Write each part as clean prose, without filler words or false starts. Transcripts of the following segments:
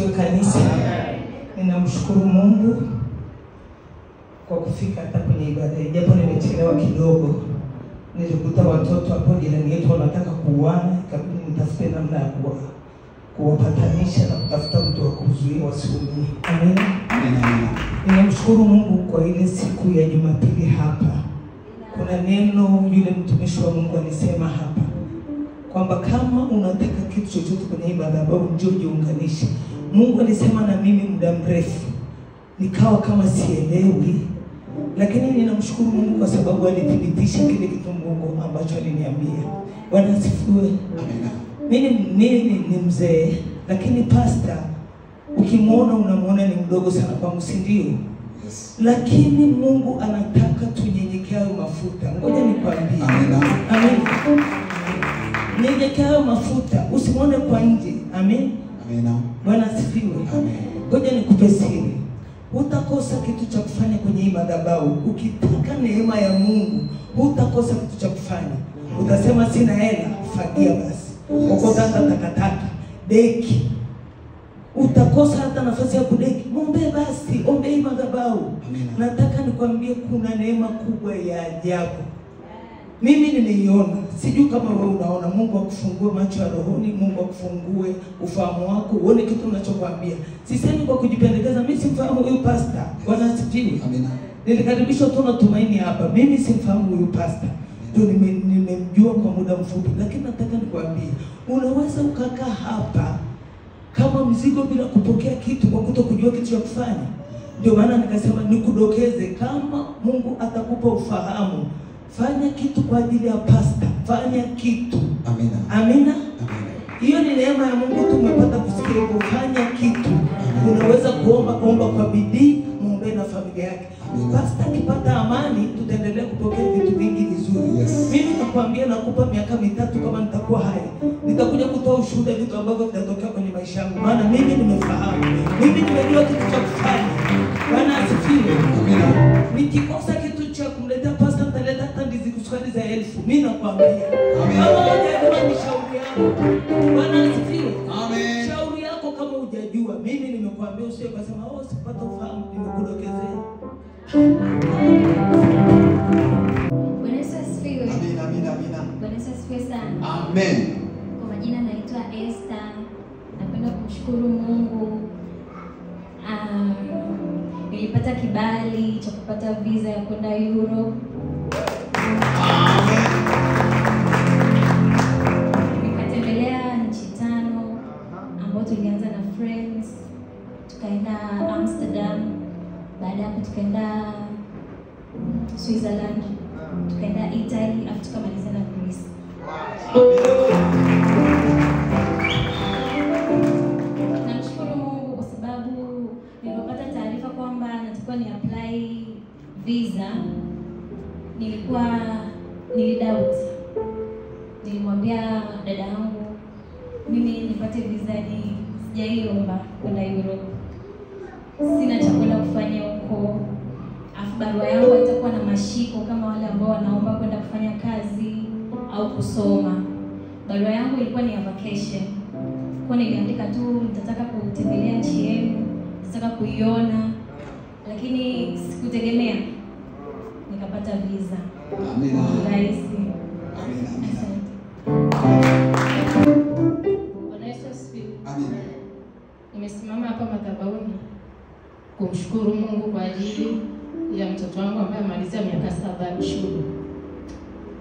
asifiwe kanisa. Ninamshukuru Mungu kwa kufika hata kwenye ibada. Japo nimechelewa kidogo. Nilikuta watoto hapo jirani yetu wanataka kuuana, ikabidi nitafute namna ya kuwapatanisha na kutafuta mtu wa kuzuia wasiumie. Amen. Ninamshukuru Mungu kwa ile siku ya Jumapili hapa. Kuna neno yule mtumishi wa Mungu alisema hapa kwamba kama unataka kitu chochote kwenye ibada bado njoo jiunganishe. Mungu alisema na mimi muda mrefu. Nikawa kama sielewi. Lakini ninamshukuru Mungu kwa sababu alithibitisha kile kitu Mungu ambacho aliniambia. Bwana asifiwe. Mimi ni mzee, lakini pastor ukimwona unamuona ni mdogo sana kwangu, si ndio? Yes. Lakini Mungu anataka tunyenyekee mafuta. Ngoja nikwambie. Amen. Nyenyekea mafuta, usimuone kwa nje. Amen. Bwana asifiwe. Ngoja nikupe siri. Utakosa kitu cha kufanya kwenye hii madhabahu. Ukitaka neema ya Mungu, utakosa kitu cha kufanya. Utasema sina hela, fagia basi. Ukota takataka, deki. Utakosa hata nafasi ya kudeki. Muombe basi, ombe hii madhabahu. Nataka nikwambie kuna neema kubwa ya ajabu. Mimi nimeiona, sijui kama wewe unaona. Mungu akufungue macho ya rohoni, Mungu akufungue ufahamu wako, uone kitu ninachokuambia. Sisemi kwa kujipendekeza, mimi simfahamu huyu pastor. Bwana asifiwe. Amina. Nilikaribishwa tu na Tumaini hapa. Mimi simfahamu huyu pastor. Ndio nimemjua kwa muda mfupi, lakini nataka nikwambie, unaweza ukakaa hapa kama mzigo bila kupokea kitu kwa kutokujua kitu cha kufanya. Ndio maana nikasema nikudokeze, kama Mungu atakupa ufahamu, fanya kitu kwa ajili ya pastor. Fanya kitu. Amina. Amina. Hiyo ni neema ya Mungu tumepata kusikia hivyo. Fanya kitu. Unaweza kuomba kwa bidii, muombe na familia yake. Pastor akipata amani, tutaendelea kupokea vitu vingi vizuri. Yes. Mimi nakwambia nakupa miaka 3 kama nitakuwa hai. Nitakuja kutoa ushuhuda vitu ambavyo vitatokea kwenye maisha yangu. Maana mimi nimefahamu. Mimi nimejua kitu cha kufanya. Bwana asifiwe. Amina. Nikikosa kitu cha kumletea pastor, nitaleta hata ndizi kuswali za 1000. Mimi nakwambia. Kama hujajua ni shauri yako. Bwana asifiwe. Amen. Shauri yako kama hujajua. Mimi nimekuambia usije kusema sipata ufahamu, nimekudokezea. Bwana asifiwe. Amina. Bwana asifiwe sana. Amen. Kwa majina naitwa Esther. Napenda kumshukuru Mungu. Nilipata kibali cha kupata visa ya kwenda Europe. Amen. Nikatembelea nchi 5 ambapo tulianza na friends. Tukaenda Amsterdam, baada ya tukaenda Switzerland, tukaenda Italy, afu tukamaliza na Greece. Namshukuru Mungu kwa sababu nilipata taarifa kwamba natakiwa ni apply visa. Nilidoubt. Nilimwambia dada yangu mimi nipate visa ni sijaiomba kwenda Europe. Sina cha kwenda kufanya huko. Afu barua yangu itakuwa na mashiko kama wale ambao wanaomba kwenda kufanya kazi au kusoma. Barua yangu ilikuwa ni ya vacation. Kwa niliandika tu nitataka kutembelea nchi yenu, nitataka kuiona, lakini sikutegemea nikapata visa. Amina. Rahisi. Amina. Bwana Yesu asifiwe. Amina. Nimesimama hapa madhabahuni kumshukuru Mungu kwa ajili ya mtoto wangu ambaye amalizia miaka 7 shule.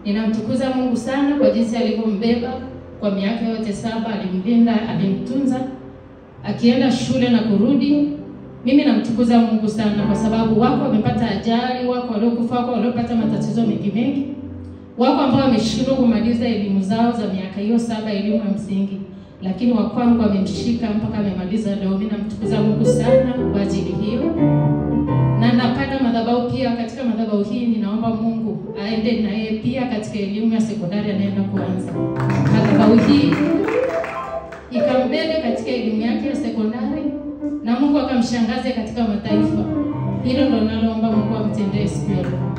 Ninamtukuza Mungu sana kwa jinsi alivyombeba kwa miaka yote 7, alimlinda, alimtunza akienda shule na kurudi. Mimi namtukuza Mungu sana kwa sababu wako wamepata ajali, wako waliokufa, wako waliopata matatizo mengi. Wako ambao wameshindwa kumaliza elimu zao za miaka hiyo 7 elimu ya msingi. Lakini wa kwangu amemshika mpaka amemaliza leo. Mimi namtukuza Mungu sana kwa ajili hiyo. Na napanda madhabahu pia, katika madhabahu hii ninaomba Mungu aende na yeye pia katika elimu ya sekondari anaenda kuanza. Madhabahu hii ikambebe katika elimu yake ya sekondari na Mungu akamshangaze katika mataifa. Hilo ndo naloomba Mungu amtendee siku ya leo.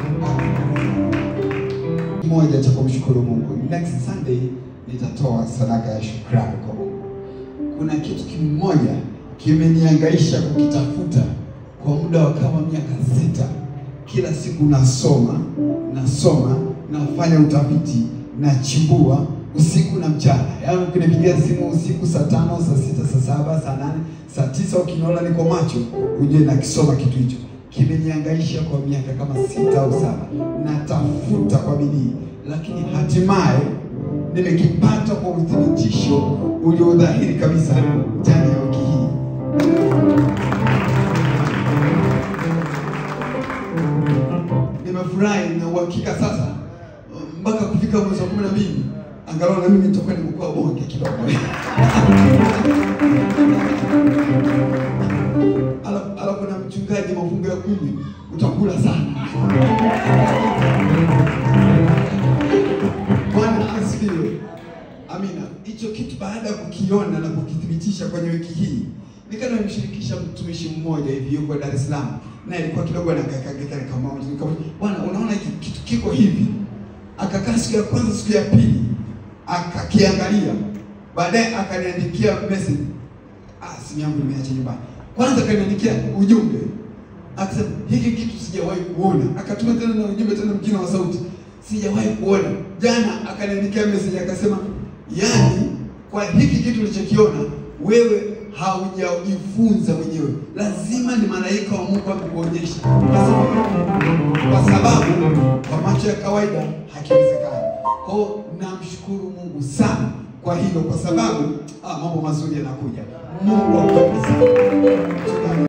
Moja cha kumshukuru Mungu. Next Sunday nitatoa sadaka ya shukrani kwa Mungu. Kuna kitu kimoja kimenihangaisha kukitafuta kwa muda wa kama miaka 6. Kila siku nasoma, nafanya utafiti, nachimbua usiku na mchana. Yaani ukinipigia simu usiku saa 5, saa 6, saa 7, saa 8, saa 9 ukiniona niko macho, uje nakisoma kitu hicho. Kimenihangaisha kwa miaka kama 6 au 7. Natafuta kwa bidii, lakini hatimaye nimekipata kwa uthibitisho uliodhahiri kabisa ndani ya wiki hii. Nimefurahi na uhakika sasa mpaka kufika mwezi wa 12 angalau na mimi nitakuwa nimekuwa bonge kidogo. Alafu na mchungaji mafungo ya 10 utakula sana. Bwana asifiwe. Amina. Hicho kitu baada ya kukiona na kukithibitisha kwenye wiki hii, nikana nimshirikisha mtumishi mmoja hivi yuko Dar es Salaam. Na ilikuwa kidogo anakakageka kama bwana, unaona hiki kitu kiko hivi. Akakaa siku ya kwanza, siku ya pili akakiangalia. Baadaye akaniandikia message. Simu yangu nimeacha nyumbani. Kwanza akaniandikia ujumbe. Akasema hiki kitu sijawahi kuona. Akatuma tena na ujumbe tena mwingine wa sauti. Sijawahi kuona. Jana akaniandikia message akasema, "Yaani kwa hiki kitu ulichokiona wewe haujajifunza mwenyewe. Lazima ni malaika wa Mungu akuonyeshe." Kwa sababu kwa macho ya kawaida hakiwezekani. Kwa namshukuru Mungu sana kwa hilo, kwa sababu mambo mazuri yanakuja. Mungu akubariki sana.